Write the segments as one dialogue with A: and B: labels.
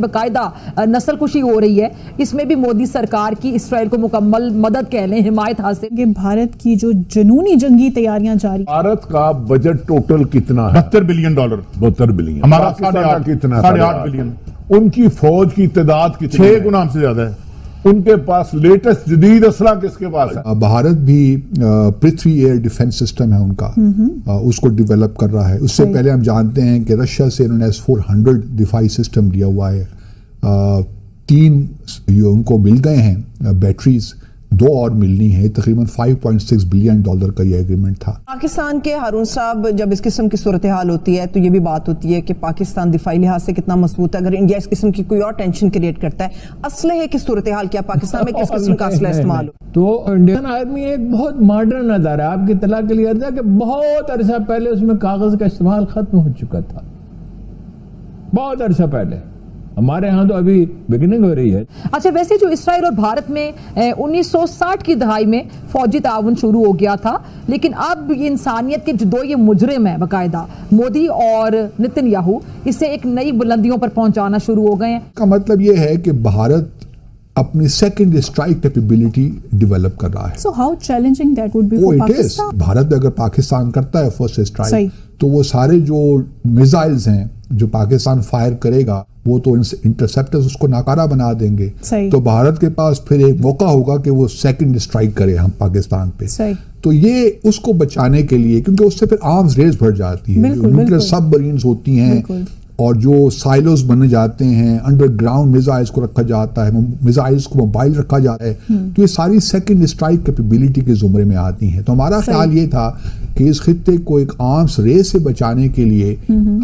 A: बाकायदा नस्लकुशी हो रही है, इसमें भी मोदी सरकार की इसराइल को मुकम्मल मदद कह लें, हिमायत हासिल।
B: कि भारत की जो जुनूनी जंगी तैयारियां जारी,
C: भारत का बजट टोटल कितना है?
D: 72 बिलियन डॉलर।
C: 72 बिलियन।
D: हमारा
C: कितना?
D: 8.5 बिलियन।
C: उनकी फौज की तादाद कितनी?
D: 6 गुना हमसे ज्यादा है।
C: उनके पास लेटेस्ट जदीद असला किसके पास है?
E: भारत भी पृथ्वी एयर डिफेंस सिस्टम है उनका, उसको डेवलप कर रहा है। उससे पहले हम जानते हैं कि रशिया से इन्होंने S-400 दिफाई सिस्टम लिया हुआ है। 3 उनको मिल गए हैं बैटरीज, 2 और मिलनी है। तकरीबन $5.6 बिलियन का ये एग्रीमेंट था।
F: पाकिस्तान के हारून साहब, जब इस किस्म की सूरत हाल होती है तो ये भी बात होती है कि पाकिस्तान दिफाई लिहाज से कितना मजबूत है। अगर इंडिया इस किस्म की कोई और टेंशन क्रिएट करता है, असलहे की सूरत हाल क्या पाकिस्तान में किस किस्म का असला इस्तेमाल हो?
G: तो इंडियन आर्मी एक बहुत मॉडर्न अदारा है। आपकी इत्तला के लिए था कि बहुत अरसा पहले उसमें कागज का इस्तेमाल खत्म हो चुका था, बहुत अरसा पहले। हमारे यहाँ तो अभी बिगिनिंग हो रही है।
A: अच्छा, वैसे जो इसराइल और भारत में 1960 की दहाई में फौजी ताउन शुरू हो गया था, लेकिन अब इंसानियत के जो ये मुजरिम है बाकायदा मोदी और नेतन्याहू, इसे एक नई बुलंदियों पर पहुंचाना शुरू हो गए हैं।
E: का मतलब ये है कि भारत अपनी सेकंड स्ट्राइक कैपेबिलिटी डेवलप कर रहा है।
B: So how challenging that would be for Pakistan?
E: Bharat अगर पाकिस्तान करता है फर्स्ट स्ट्राइक, तो वो सारे जो मिसाइल्स हैं जो पाकिस्तान फायर करेगा, वो तो इंटरसेप्टर्स उसको नाकारा बना देंगे। तो भारत के पास फिर एक मौका होगा कि वो सेकंड स्ट्राइक करे हम पाकिस्तान पे। तो ये उसको बचाने के लिए, क्योंकि उससे फिर आर्म्स रेस बढ़ जाती है, न्यूक्लियर सबमरीन्स होती हैं और जो साइलोस बने जाते हैं, अंडरग्राउंड मिसाइल्स को रखा जाता है, मिसाइल्स को मोबाइल रखा जाता है, तो ये सारी सेकंड स्ट्राइक कैपेबिलिटी के जुमरे में आती हैं। तो हमारा ख्याल ये था कि इस खित्ते को एक आर्म्स रेस से बचाने के लिए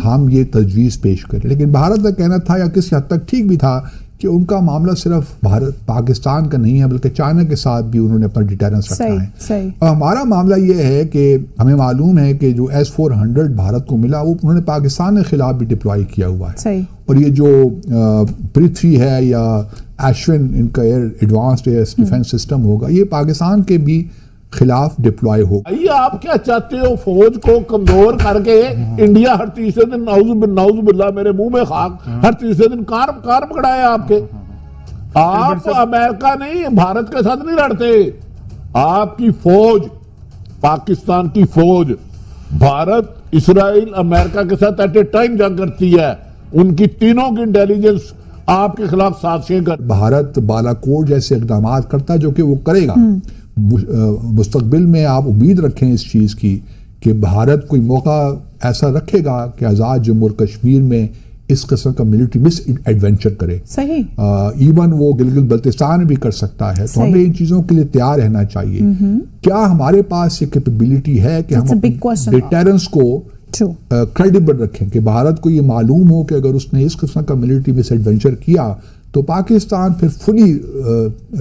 E: हम ये तजवीज़ पेश करें। लेकिन भारत का कहना था, या किसी हद तक ठीक भी था, कि उनका मामला सिर्फ भारत पाकिस्तान का नहीं है, बल्कि चाइना के साथ भी उन्होंने अपना डिटेरेंस रखा है। और हमारा मामला ये है कि हमें मालूम है कि जो S-400 भारत को मिला, वो उन्होंने पाकिस्तान के खिलाफ भी डिप्लॉय किया हुआ है। और ये जो पृथ्वी है या अश्विन, इनका air advanced air defence system होगा, ये पाकिस्तान के भी खिलाफ डिप्लॉय हो।
C: ये आप क्या चाहते हो? फौज को कमजोर करके इंडिया हर तीसरे दिन नाउज़ बिल्लाह, मेरे मुंह में खाक, हर तीसरे दिन कार पकड़ाए आपके। आप अमेरिका नहीं, भारत के साथ नहीं लड़ते। आपकी फौज, पाकिस्तान की फौज भारत, इसराइल, अमेरिका के साथ एट ए टाइम जंग करती है। उनकी तीनों की इंटेलिजेंस आपके खिलाफ साजिशें कर।
E: भारत बालाकोट जैसे इकदाम करता है, जो कि वो करेगा। मुस्तकबिल में आप उम्मीद रखें इस चीज़ की कि भारत कोई मौका ऐसा रखेगा कि आज़ाद जम्मू और कश्मीर में इस किस्म का मिलिट्री मिस एडवेंचर करे।
B: सही।
E: इवन वो गिलगित बल्तिस्तान भी कर सकता है। तो हमें इन चीज़ों के लिए तैयार रहना चाहिए। क्या हमारे पास ये कैपेबिलिटी है कि हम डिटेरेंस को क्रेडिबल रखें, कि भारत को ये मालूम हो कि अगर उसने इस किस्म का मिलिट्री मिस एडवेंचर किया तो पाकिस्तान फिर फुली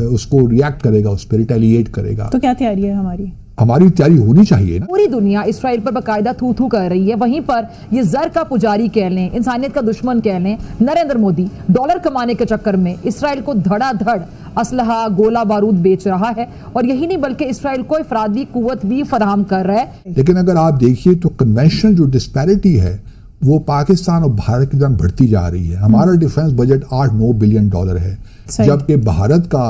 E: उसको रिएक्ट करेगा, उस पर रिटेलिएट करेगा।
B: तो क्या तैयारी है हमारी?
E: हमारी तैयारी होनी चाहिए ना।
A: पूरी दुनिया इसराइल पर बाकायदा थू थू कर रही है, वहीं पर ये जर का पुजारी कह लें, इंसानियत का दुश्मन कह लें, नरेंद्र मोदी डॉलर कमाने के चक्कर में इसराइल को धड़ाधड़ असलहा, गोला बारूद बेच रहा है। और यही नहीं बल्कि इसराइल को इफरादी कुव्वत भी फराहम कर रहा है।
E: लेकिन अगर आप देखिए तो कन्वेंशनल जो डिस्पैरिटी है वो पाकिस्तान और भारत की तरफ बढ़ती जा रही है। हमारा डिफेंस बजट $8-9 बिलियन है, जबकि भारत का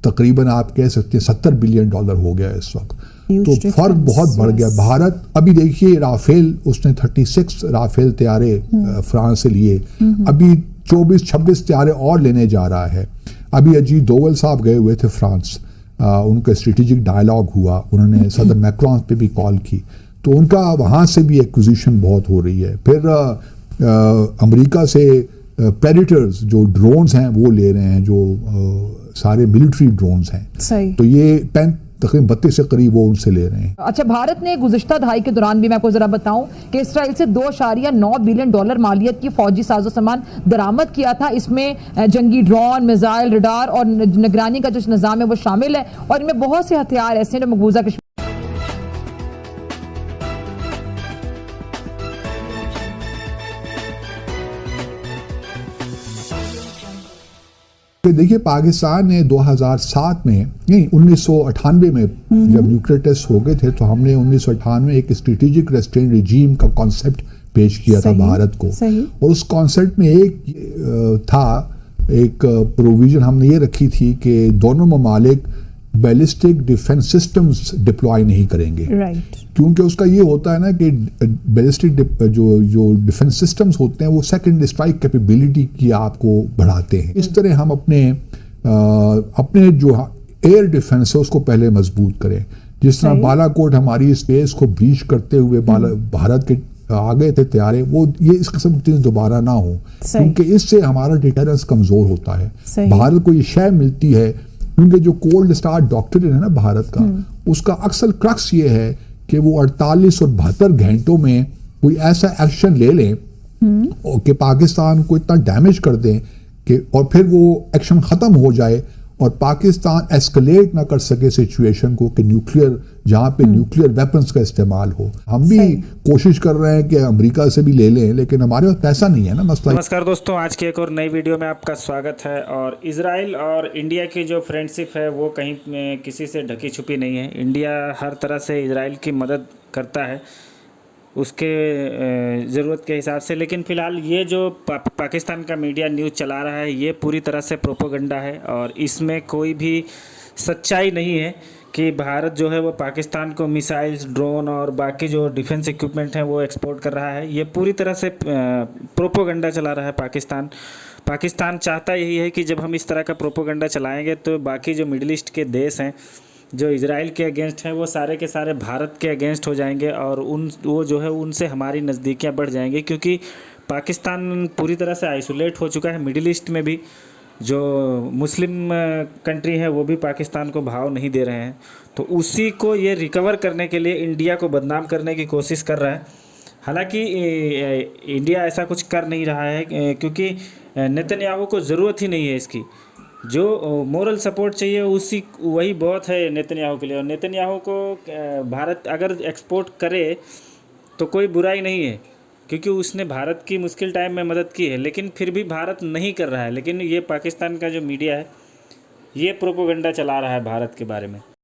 E: तकरीबन आप कह सकते हैं $70 बिलियन हो गया इस वक्त। तो फर्क बहुत बढ़ गया। भारत अभी देखिए राफेल, उसने 36 राफेल तैयारे फ्रांस से लिए, अभी 24-26 तैयारे और लेने जा रहा है। अभी अजीत डोवल साहब गए हुए थे फ्रांस, उनका स्ट्रेटेजिक डायलॉग हुआ, उन्होंने सदर मैक्रोन पे भी कॉल की, तो उनका वहाँ से भी एक्विजिशन बहुत हो रही है। फिर अमेरिका से प्रेडेटर्स जो ड्रोन्स हैं वो ले रहे हैं, जो सारे मिलिट्री ड्रोन्स हैं। तो ये तकरीबन 32 से करीब वो उनसे ले रहे हैं।
A: अच्छा, भारत ने गुज़िश्ता दहाई के दौरान भी, मैं आपको जरा बताऊं कि इसराइल से $2.9 बिलियन मालियत की फौजी साजो सामान दरामद किया था। इसमें जंगी ड्रोन, मिसाइल, रडार और निगरानी का जो निज़ाम है वो शामिल है। और इनमें बहुत से हथियार ऐसे हैं जो मकबूजा कश्मीर।
E: देखिए, पाकिस्तान ने 2007 में, नहीं 1998 में जब न्यूक्लियर टेस्ट हो गए थे, तो हमने 1998 एक स्ट्रेटेजिक रेस्ट्रेंट रिजीम का कॉन्सेप्ट पेश किया था भारत को। और उस कॉन्सेप्ट में एक प्रोविजन हमने ये रखी थी कि दोनों ममालिक बैलिस्टिक डिफेंस सिस्टम्स डिप्लॉय नहीं करेंगे, क्योंकि उसका ये होता है ना कि बैलिस्टिक जो डिफेंस सिस्टम्स होते हैं वो सेकंड स्ट्राइक कैपेबिलिटी की आपको बढ़ाते हैं। इस तरह हम अपने जो एयर डिफेंस है उसको पहले मजबूत करें। जिस तरह बालाकोट हमारी स्पेस को ब्रीच करते हुए भारत के आ गए थे त्यारे, वो ये इस किस्म की चीज़ दोबारा ना हो, क्योंकि इससे हमारा डिटेरेंस कमजोर होता है। भारत को ये शय मिलती है, क्योंकि जो कोल्ड स्टार डॉक्ट्रिन है ना भारत का, उसका अक्सर क्रक्स ये है कि वो 48 और 72 घंटों में कोई ऐसा एक्शन ले लें कि पाकिस्तान को इतना डैमेज कर दें कि और फिर वो एक्शन ख़त्म हो जाए और पाकिस्तान एस्केलेट ना कर सके सिचुएशन को कि न्यूक्लियर, जहाँ पे न्यूक्लियर वेपन्स का इस्तेमाल हो। हम भी कोशिश कर रहे हैं कि अमेरिका से भी ले लें, लेकिन हमारे पास पैसा नहीं है ना मसला।
D: नमस्कार दोस्तों, आज की एक और नई वीडियो में आपका स्वागत है। और इजराइल और इंडिया की जो फ्रेंडशिप है वो कहीं में किसी से ढकी छुपी नहीं है। इंडिया हर तरह से इजराइल की मदद करता है उसके ज़रूरत के हिसाब से, लेकिन फ़िलहाल ये जो पाकिस्तान का मीडिया न्यूज़ चला रहा है ये पूरी तरह से प्रोपेगेंडा है और इसमें कोई भी सच्चाई नहीं है कि भारत जो है वो पाकिस्तान को मिसाइल्स, ड्रोन और बाकी जो डिफेंस इक्विपमेंट हैं वो एक्सपोर्ट कर रहा है। ये पूरी तरह से प्रोपेगेंडा चला रहा है पाकिस्तान चाहता यही है कि जब हम इस तरह का प्रोपेगेंडा चलाएंगे तो बाकी जो मिडिल ईस्ट के देश हैं जो इजराइल के अगेंस्ट हैं वो सारे के सारे भारत के अगेंस्ट हो जाएंगे और वो जो है उनसे हमारी नज़दीकियाँ बढ़ जाएंगी, क्योंकि पाकिस्तान पूरी तरह से आइसोलेट हो चुका है। मिडिल ईस्ट में भी जो मुस्लिम कंट्री है वो भी पाकिस्तान को भाव नहीं दे रहे हैं, तो उसी को ये रिकवर करने के लिए इंडिया को बदनाम करने की कोशिश कर रहा है। हालांकि इंडिया ऐसा कुछ कर नहीं रहा है, क्योंकि नेतन्याहू को ज़रूरत ही नहीं है इसकी। जो मोरल सपोर्ट चाहिए वही बहुत है नेतन्याहू के लिए। और नेतन्याहू को भारत अगर एक्सपोर्ट करे तो कोई बुराई नहीं है, क्योंकि उसने भारत की मुश्किल टाइम में मदद की है, लेकिन फिर भी भारत नहीं कर रहा है। लेकिन ये पाकिस्तान का जो मीडिया है ये प्रोपेगेंडा चला रहा है भारत के बारे में।